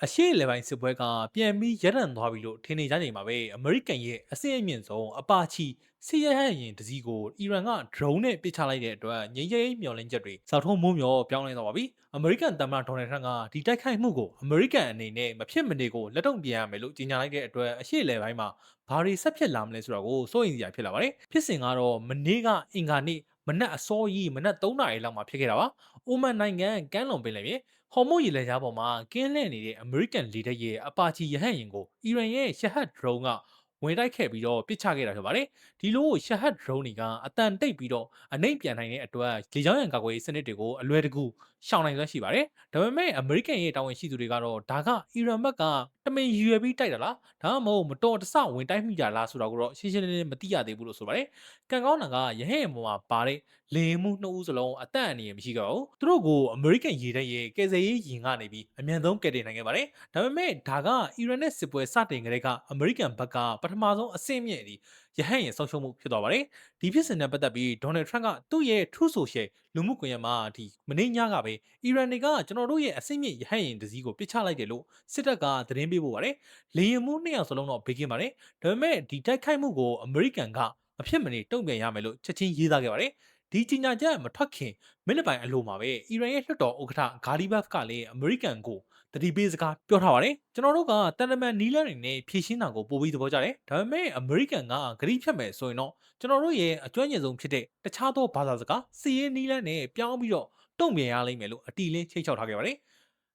အရှေ့အလယ်ပိုင်းစစ်ပွဲကပြန်ပြီးရပ်တန့်သွားပြီလို့ထင်နေကြချိန်မှာပဲအမေရိကန်ရဲ့အဆင့်အမြင့်ဆုံးအပါချီစစ်ရဟတ်ယာဉ်တစ်စီးကိုအီရန်က drone နဲ့ပစ်ချလိုက်တဲ့အတွက်ငြိမ်းချမ်းရေးမျှော်လင့်ချက်တွေစောက်ထုံးမိုးမျှော်ပြောင်းလဲသွားပါပြီ။အမေရိကန်သမ္မတဒေါ်နယ်ထရန့်ကဒီတိုက်ခိုက်မှုကိုအမေရိကန်အနေနဲ့မဖြစ်မနေကိုလက်တုံ့ပြန်ရမယ်လို့ကြေညာလိုက်တဲ့အတွက်အရှေ့အလယ်ပိုင်းမှာဘာတွေဆက်ဖြစ်လာမလဲဆိုတာကိုစိုးရိမ်စရာဖြစ်လာပါတယ်။ဖြစ်စဉ်ကတော့မနေ့ကအင်္ဂါနေ့မနက်အစောကြီးမနက်3 နာရီလောက်မှာဖြစ်ခဲ့တာပါ။အိုမန်နိုင်ငံကမ်းလွန်ပင်လယ်ပြင်ဟော်မုတ်ရေလက်ကြားပေါ်မှာကင်းလှည့်နေတဲ့အမေရိကန်လေတပ်ရဲ့အပါချီရဟတ်ယာဉ်ကိုအီရန်ရဲ့ရှဟတ် drone ကဝင်တိုက်ခဲ့ပြီးတော့ပစ်ချခဲ့တာဖြစ်ပါတယ်။ဒီလိုရှဟတ် drone တွေကအတန်တိတ်ပြီးတော့အနှိမ့်ပြန်နိုင်တဲ့အတွက်လေကြောင်းရန်ကာကွယ်ရေးစနစ်တွေကိုအလွယ်တကူရှောင်နိုင်စွမ်းရှိပါတယ်။ဒါပေမဲ့အမေရိကန်ရဲ့တာဝန်ရှိသူတွေကတော့ဒါကအီရန်ဘက်ကတမင်ရည်ရွယ်ပြီးတိုက်တာလားဒါမှမဟုတ်မတော်တဆဝင်တိုက်မိတာလားဆိုတာကိုတော့ရှင်းရှင်းလင်းလင်းမသိရသေးဘူးလို့ဆိုပါတယ်။ကံကောင်းတာကရဟတ်ယာဉ်ပေါ်မှာပါတဲ့လေယာဉ်မှု2ဦးစလုံးအသက်အန္တရာယ်မရှိကြဘူး။သူတို့ကိုအမေရိကန်ရေတပ်ရဲ့ကယ်ဆယ်ရေးယာဉ်ကနေပြီးအမြန်ဆုံးကယ်တင်နိုင်ခဲ့ပါတယ်။ဒါပေမဲ့ဒါကအီရန်နဲ့စစ်ပွဲစတင်ကြတဲ့ကအမေရိကန်ဘက်ကပထမဆုံးအဆင့်မြင့်ရဟတ်ယာဉ်ဆုံးရှုံးမှုဖြစ်သွားပါတယ်။ဒီဖြစ်စဉ်နဲ့ပတ်သက်ပြီးဒေါ်နယ်ထရန့်ကသူ့ရဲ့ Truth Social လူမှုကွန်ရက်မှာမနေ့ညကပဲအီရန်တွေကကျွန်တော်တို့ရဲ့အဆင့်မြင့်ရဟတ်ယာဉ်တစ်စီးကိုပစ်ချလိုက်တယ်လို့စစ်တပ်ကသတင်းပေးပို့ပါတယ်။လေယာဉ်မှု2ယောက်စလုံးတော့ဘေးကင်းပါတယ်။ဒါပေမဲ့ဒီတိုက်ခိုက်မှုကိုအမေရိကန်ကမဖြစ်မနေတုံ့ပြန်ရမယ်လို့ချက်ချင်းရေးသားခဲ့ပါတယ်။ဒီကြီးညာချက်မထွက်ခင်မိနစ်ပိုင်းအလိုမှာပဲအီရန်ရဲ့လွှတ်တော်ဥက္ကဋ္ဌဂါလီဘတ်ကလည်းအမေရိကန်ကိုတတိပေးစကားပြောထားပါတယ်ကျွန်တော်တို့ကတန်တမန်နီးလန်းတွေနဲ့ဖြည့်ရှင်းတာကိုပို့ပြီးသဘောကျတယ်ဒါပေမဲ့အမေရိကန်ကဂရိဖြတ်မယ်ဆိုရင်တော့ကျွန်တော်တို့ရဲ့အကျွမ်းကျင်ဆုံးဖြစ်တဲ့တခြားသောဘာသာစကားစီးရေးနီးလန်းနဲ့ပြောင်းပြီးတော့တုံ့ပြန်ရလိမ့်မယ်လို့အတီလင်းချိတ်ချောက်ထားခဲ့ပါတယ်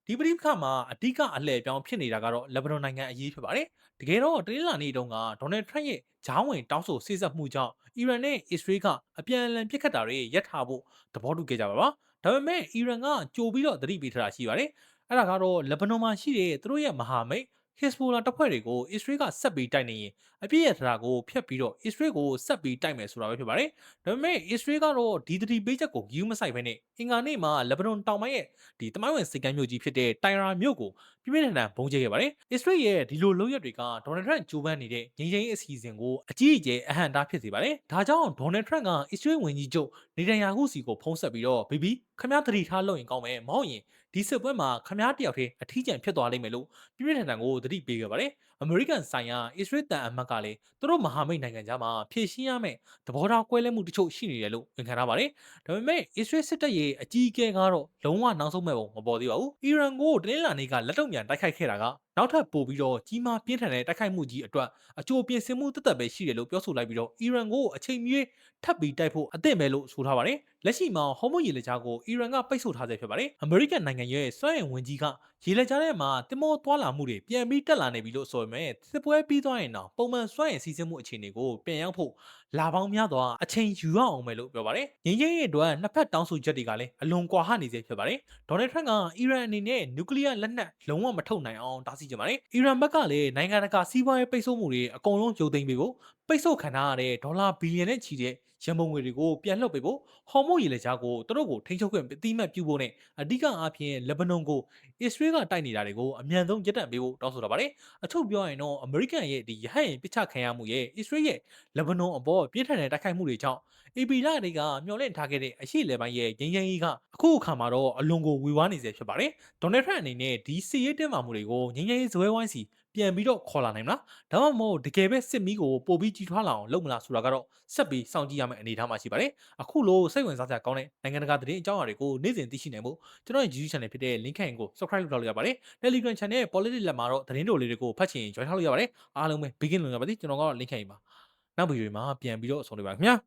ဒီပဋိပက္ခမှာအဓိကအလှည့်ပြောင်းဖြစ်နေတာကတော့လက်ဘနွန်နိုင်ငံအရေးဖြစ်ပါတယ်။တကယ်တော့တနင်္လာနေ့တုန်းကဒေါ်နယ်ထရန့်ရဲ့ဂျားဝင်တောင်းဆိုဆေးဆက်မှုကြောင့်အီရန်နဲ့အစ္စရေးကအပြန်အလှန်ပစ်ခတ်တာတွေရပ်ထားဖို့သဘောတူခဲ့ကြပါပါ။ဒါပေမဲ့အီရန်ကကြိုပြီးတော့သတိပေးထားတာရှိပါတယ်။အဲ့ဒါကတော့လက်ဘနွန်မှာရှိတဲ့သူတို့ရဲ့မဟာမိတ်ဟစ်စဘိုလာတပ်ဖွဲ့တွေကိုအစ္စရေးကဆက်ပြီးတိုက်နေရင်အပြည့်ရထားကိုဖျက်ပြီးတော့အစ္စရေးကိုဆက်ပြီးတိုက်မယ်ဆိုတာပဲဖြစ်ပါတယ်။ဒါပေမဲ့အစ္စရေးကတော့ဒီသတိပေးချက်ကိုဂယူးမဆိုင်ဘဲနဲ့အင်္ဂါနေ့မှာလက်ဘနွန်တောင်ပိုင်းရဲ့တမိုင်းဝင်စိတ်ကမ်းမြို့ကြီးဖြစ်တဲ့တိုင်ရာမြို့ကိုပြင်းပြင်းထန်ထန်ဘုံကျဲခဲ့ပါတယ်။အစ္စရေးရဲ့ဒီလိုလုပ်ရက်တွေကဒေါ်နယ်ထရန့်ကြိုးပမ်းနေတဲ့ငြိမ်းချမ်းရေးအစီအစဉ်ကိုအကြီးအကျယ်အဟန့်အတားဖြစ်စေပါတယ်။ဒါကြောင့်ဒေါ်နယ်ထရန့်ကအစ္စရေးဝန်ကြီးချုပ်နေတန်ယာဟုစီကိုဖုံးဆက်ပြီးတော့ဘီဘီခမားသတိထားလို့ရင်ကောင်းမယ်မဟုတ်ရင်ဒီစစ်ပွဲမှာခမားတယောက်တည်းအထီးကျန်ဖြစ်သွားလိမ့်မယ်လို့ပြင်းပြင်းထန်ထန်ကိုသတိပေးခဲ့ပါတယ်။အမေရိကန်ဆိုင်ရာအစ္စရေးတန်အမတ်ကလည်းသူတို့မဟာမိတ်နိုင်ငံခြားမှာဖြည့်ရှင်းရမယ့်သဘောထားကွဲလွဲမှုတချို့ရှိနေတယ်လို့ဝန်ခံထားပါတယ်။ဒါပေမဲ့အစ္စရေးစစ်တပ်ရဲ့အကြီးအကဲကတော့လုံးဝနောက်ဆုံးမဲ့ပုံမပေါ်သေးပါဘူး။အီရန်ကိုတနင်္လာနေ့ကလက်တုံ့ပြန်တိုက်ခိုက်ခဲ့တာကနောက်ထပ်ပို့ပြီးတော့ကြီးမားပြင်းထန်တဲ့တိုက်ခိုက်မှုကြီးအတွက်အကျိုးပြင်ဆင်မှုတသက်ပဲရှိတယ်လို့ပြောဆိုလိုက်ပြီးတော့အီရန်ကိုအချိန်မီထပ်ပြီးတိုက်ဖို့အသင့်ပဲလို့ဆိုထားပါတယ်။လက်ရှိမှာဟော်မုတ်ရေလက်ကြားကိုအီရန်ကပိတ်ဆို့ထားဆဲဖြစ်ပါတယ်။အမေရိကန်နိုင်ငံရဲ့စွမ်းအင်ဝန်ကြီးကရေလက်ကြားထဲမှာတင်မောသွားလာမှုတွေပြန်ပြီးတက်လာနေပြီလို့ဆိုပေမဲ့စစ်ပွဲပြီးသွားရင်တော့ပုံမှန်စွမ်းအင်စီးဆင်းမှုအခြေအနေကိုပြန်ရောက်ဖို့လာပေါင်းများစွာအချိန်ယူရအောင်မယ်လို့ပြောပါတယ်။ငင်းချင်းရဲ့အတွက်နှစ်ဖက်တောင်းဆိုချက်တွေကလည်းအလွန်ကွာဟနေစေဖြစ်ပါတယ်။ဒေါ်နယ်ထရန့်ကအီရန်အနေနဲ့နျူကလ িয়ার လက်နက်လုံးဝမထုတ်နိုင်အောင်တားဆီးကြပါတယ်။အီရန်ဘက်ကလည်းနိုင်ငံတကာစီးပွားရေးပိတ်ဆို့မှုတွေအကုန်လုံးရုပ်သိမ်းပေးဖို့ပိတ်ဆို့ခံထားရတဲ့ဒေါ်လာဘီလီယံနဲ့ချီတဲ့ရန်ပုံငွေတွေကိုပြန်လွှတ်ပေးဖို့ဟော်မုတ်ရေလက်ကြားကိုသူတို့ကိုထိန်းချုပ်ခွင့်အတိအမှတ်ပြုဖို့နဲ့အဓိကအားဖြင့်လက်ဘနွန်ကိုအစ္စရေးကတိုက်နေတာတွေကိုအမြန်ဆုံးရပ်တန့်ပေးဖို့တောင်းဆိုထားပါတယ်။အထူးပြောရင်တော့အမေရိကန်ရဲ့ဒီရဟတ်ယာဉ်ပစ်ချခံရမှုရဲ့အစ္စရေးရဲ့လက်ဘနွန်အပေါ်ပြင်းထန်တဲ့တိုက်ခိုက်မှုတွေကြောင့်အေပီလာတွေကမျှော်လင့်ထားခဲ့တဲ့အရှိလေပိုင်းရဲ့ငြိမ်းချမ်းရေးကအခုအခါမှာတော့အလွန်ကိုဝေဝါးနေစေဖြစ်ပါတယ်။ဒေါ်နယ်ထရန့်အနေနဲ့ဒီစစ်ရေးတင်းမာမှုတွေကိုငြိမ်းချမ်းရေးဇပွဲဝိုင်းစီပြန်ပြီးတော့ခေါ်လာနိုင်မလားဒါမှမဟုတ်တကယ်ပဲစစ်မီးကိုပို့ပြီးကြီးထွားလာအောင်လုပ်မလားဆိုတာကတော့ဆက်ပြီးစောင့်ကြည့်ရမယ့်အနေအထားမှာရှိပါတယ်အခုလိုစိတ်ဝင်စားစရာကောင်းတဲ့နိုင်ငံတကာသတင်းအကြောင်းအရာတွေကိုနေ့စဉ်သိရှိနိုင်ဖို့ကျွန်တော်ရဲ့ YouTube Channel ဖြစ်တဲ့ Link ကို Subscribe လုပ်ထားလို့ရပါတယ် Telegram Channel ရဲ့ Politics လက်မှာတော့သတင်းတိုလေးတွေကိုဖတ်ချင် join ထားလို့ရပါတယ်အားလုံးပဲ begin လုပ်ရပါသည်ကျွန်တော်ကတော့ Link ပါနောက်ဗီဒီယိုမှာပြန်ပြီးတော့ဆုံတွေ့ပါခင်ဗျာ